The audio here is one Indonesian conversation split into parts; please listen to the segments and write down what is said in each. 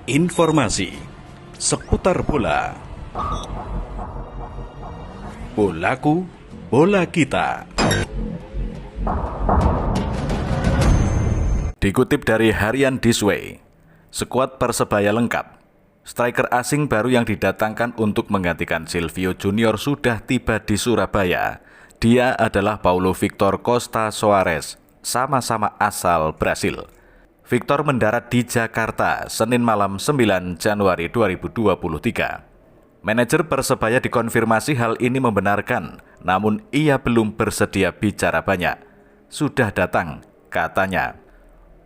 Informasi seputar bola. Bolaku, bola kita. Dikutip dari Harian This Way, skuad Persebaya lengkap. Striker asing baru yang didatangkan untuk menggantikan Silvio Junior sudah tiba di Surabaya. Dia adalah Paulo Victor Costa Soares, sama-sama asal Brasil. Victor mendarat di Jakarta Senin malam 9 Januari 2023. Manajer Persebaya dikonfirmasi hal ini membenarkan, namun ia belum bersedia bicara banyak. Sudah datang, katanya.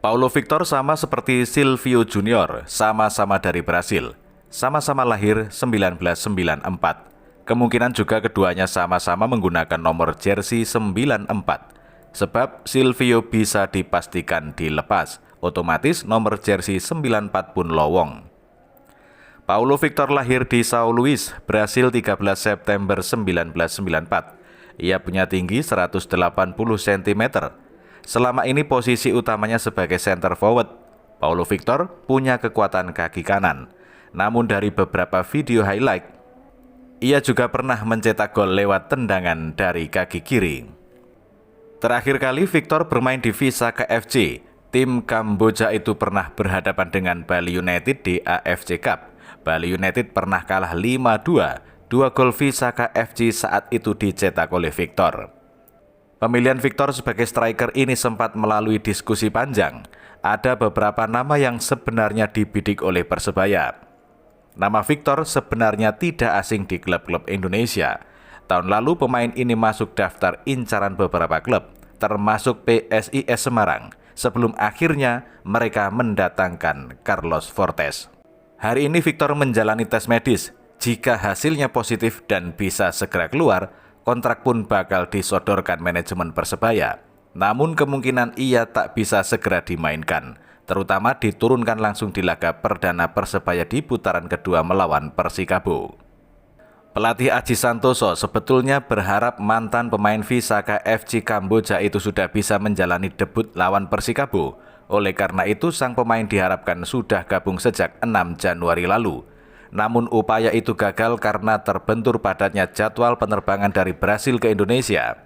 Paulo Victor sama seperti Silvio Junior, sama-sama dari Brasil. Sama-sama lahir 1994. Kemungkinan juga keduanya sama-sama menggunakan nomor jersey 94. Sebab Silvio bisa dipastikan dilepas, otomatis nomor jersey 94 pun lowong. Paulo Victor lahir di São Luís, Brasil 13 September 1994. Ia punya tinggi 180 cm. Selama ini posisi utamanya sebagai center forward. Paulo Victor punya kekuatan kaki kanan. Namun dari beberapa video highlight, ia juga pernah mencetak gol lewat tendangan dari kaki kiri. Terakhir kali Victor bermain di Visaka FC. Tim Kamboja itu pernah berhadapan dengan Bali United di AFC Cup. Bali United pernah kalah 5-2. 2 gol Visaka FC saat itu dicetak oleh Victor. Pemilihan Victor sebagai striker ini sempat melalui diskusi panjang. Ada beberapa nama yang sebenarnya dibidik oleh Persebaya. Nama Victor sebenarnya tidak asing di klub-klub Indonesia. Tahun lalu pemain ini masuk daftar incaran beberapa klub, termasuk PSIS Semarang, sebelum akhirnya mereka mendatangkan Carlos Fortes. Hari ini Victor menjalani tes medis. Jika hasilnya positif dan bisa segera keluar, kontrak pun bakal disodorkan manajemen Persebaya. Namun kemungkinan ia tak bisa segera dimainkan, terutama diturunkan langsung di laga perdana Persebaya di putaran kedua melawan Persikabo. Pelatih Aji Santoso sebetulnya berharap mantan pemain Visaka FC Kamboja itu sudah bisa menjalani debut lawan Persikabo. Oleh karena itu, sang pemain diharapkan sudah gabung sejak 6 Januari lalu. Namun upaya itu gagal karena terbentur padatnya jadwal penerbangan dari Brasil ke Indonesia.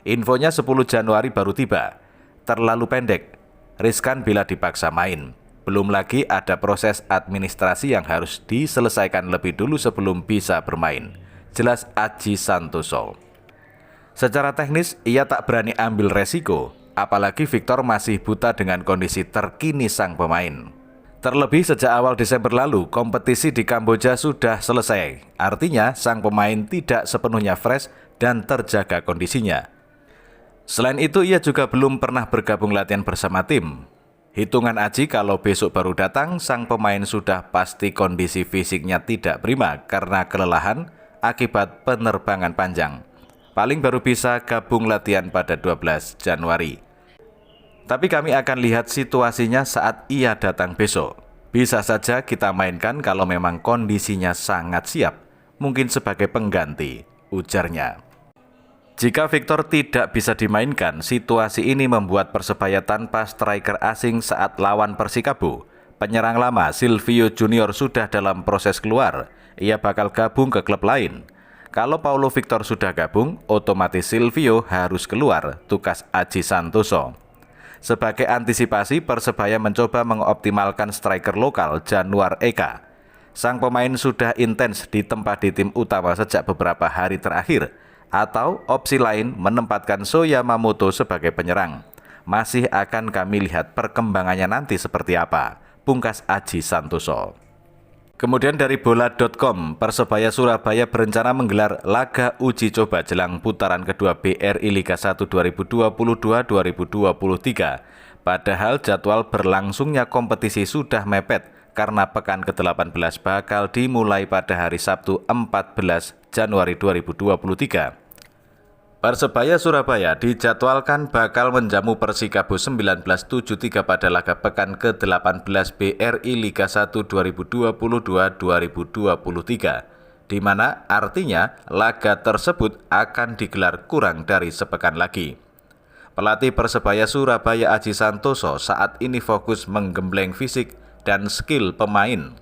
Infonya 10 Januari baru tiba. Terlalu pendek, riskan bila dipaksa main. Belum lagi ada proses administrasi yang harus diselesaikan lebih dulu sebelum bisa bermain. Jelas Aji Santoso. Secara teknis, ia tak berani ambil resiko, apalagi Victor masih buta dengan kondisi terkini sang pemain. Terlebih sejak awal Desember lalu, kompetisi di Kamboja sudah selesai. Artinya, sang pemain tidak sepenuhnya fresh dan terjaga kondisinya. Selain itu, ia juga belum pernah bergabung latihan bersama tim. Hitungan Aji kalau besok baru datang, sang pemain sudah pasti kondisi fisiknya tidak prima karena kelelahan akibat penerbangan panjang. Paling baru bisa gabung latihan pada 12 Januari. Tapi kami akan lihat situasinya saat ia datang besok. Bisa saja kita mainkan kalau memang kondisinya sangat siap, mungkin sebagai pengganti, ujarnya. Jika Victor tidak bisa dimainkan, situasi ini membuat Persebaya tanpa striker asing saat lawan Persikabo. Penyerang lama Silvio Junior sudah dalam proses keluar, ia bakal gabung ke klub lain. Kalau Paulo Victor sudah gabung, otomatis Silvio harus keluar, tukas Aji Santoso. Sebagai antisipasi, Persebaya mencoba mengoptimalkan striker lokal Januar Eka. Sang pemain sudah intens ditempa di tim utama sejak beberapa hari terakhir. Atau opsi lain menempatkan So Yamamoto sebagai penyerang. Masih akan kami lihat perkembangannya nanti seperti apa, pungkas Aji Santoso. Kemudian dari bola.com, Persebaya Surabaya berencana menggelar laga uji coba jelang putaran kedua BRI Liga 1 2022-2023. Padahal jadwal berlangsungnya kompetisi sudah mepet karena pekan ke-18 bakal dimulai pada hari Sabtu 14 Januari 2023. Persebaya Surabaya dijadwalkan bakal menjamu Persikabo 1973 pada laga pekan ke-18 BRI Liga 1 2022-2023, di mana artinya laga tersebut akan digelar kurang dari sepekan lagi. Pelatih Persebaya Surabaya Aji Santoso saat ini fokus menggembleng fisik dan skill pemain.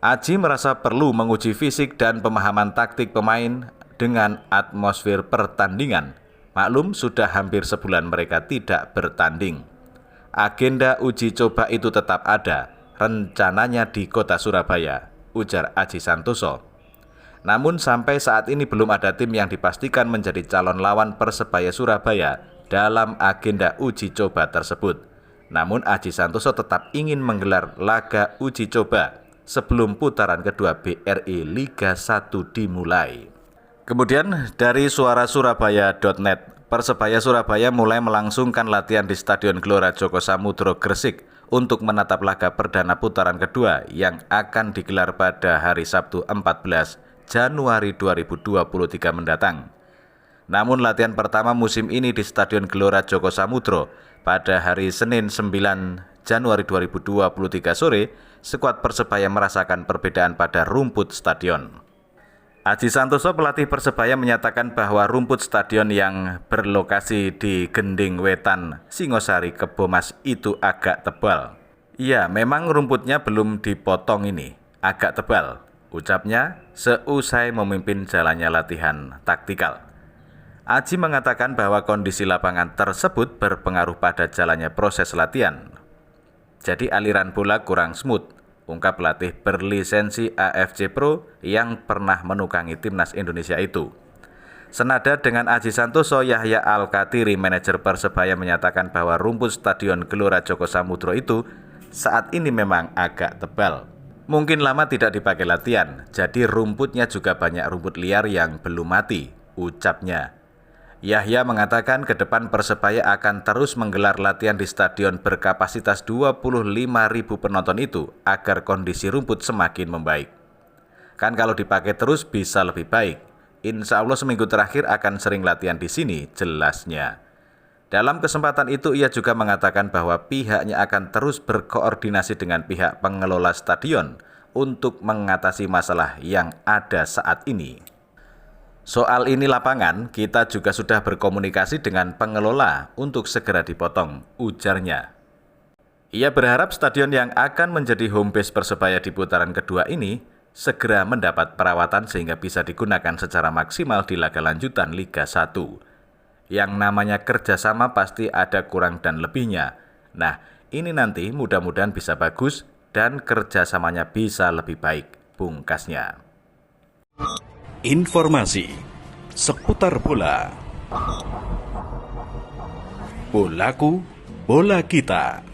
Aji merasa perlu menguji fisik dan pemahaman taktik pemain dengan atmosfer pertandingan. Maklum, sudah hampir sebulan mereka tidak bertanding. Agenda uji coba itu tetap ada, rencananya di kota Surabaya, ujar Aji Santoso. Namun sampai saat ini belum ada tim yang dipastikan menjadi calon lawan Persebaya Surabaya dalam agenda uji coba tersebut. Namun Aji Santoso tetap ingin menggelar laga uji coba sebelum putaran kedua BRI Liga 1 dimulai. Kemudian dari suarasurabaya.net, Persebaya Surabaya mulai melangsungkan latihan di Stadion Gelora Joko Samudro Gresik untuk menatap laga perdana putaran kedua yang akan digelar pada hari Sabtu 14 Januari 2023 mendatang. Namun latihan pertama musim ini di Stadion Gelora Joko Samudro pada hari Senin 9 Januari 2023 sore, skuad Persebaya merasakan perbedaan pada rumput stadion. Aji Santoso, pelatih Persebaya, menyatakan bahwa rumput stadion yang berlokasi di Gending Wetan, Singosari, Kebomas itu agak tebal. Ya, memang rumputnya belum dipotong ini, agak tebal, ucapnya seusai memimpin jalannya latihan taktikal. Aji mengatakan bahwa kondisi lapangan tersebut berpengaruh pada jalannya proses latihan. Jadi aliran bola kurang smooth, ungkap pelatih berlisensi AFC Pro yang pernah menukangi timnas Indonesia itu. Senada dengan Aji Santoso, Yahya Al-Katiri, manajer Persebaya, menyatakan bahwa rumput Stadion Gelora Joko Samudro itu saat ini memang agak tebal. Mungkin lama tidak dipakai latihan, jadi rumputnya juga banyak rumput liar yang belum mati, ucapnya. Yahya mengatakan ke depan Persebaya akan terus menggelar latihan di stadion berkapasitas 25.000 penonton itu agar kondisi rumput semakin membaik. Kan kalau dipakai terus bisa lebih baik. Insya Allah seminggu terakhir akan sering latihan di sini, jelasnya. Dalam kesempatan itu ia juga mengatakan bahwa pihaknya akan terus berkoordinasi dengan pihak pengelola stadion untuk mengatasi masalah yang ada saat ini. Soal ini lapangan, kita juga sudah berkomunikasi dengan pengelola untuk segera dipotong, ujarnya. Ia berharap stadion yang akan menjadi home base Persebaya di putaran kedua ini segera mendapat perawatan sehingga bisa digunakan secara maksimal di laga lanjutan Liga 1. Yang namanya kerjasama pasti ada kurang dan lebihnya. Nah, ini nanti mudah-mudahan bisa bagus dan kerjasamanya bisa lebih baik, pungkasnya. Informasi seputar bola. Bolaku, bola kita.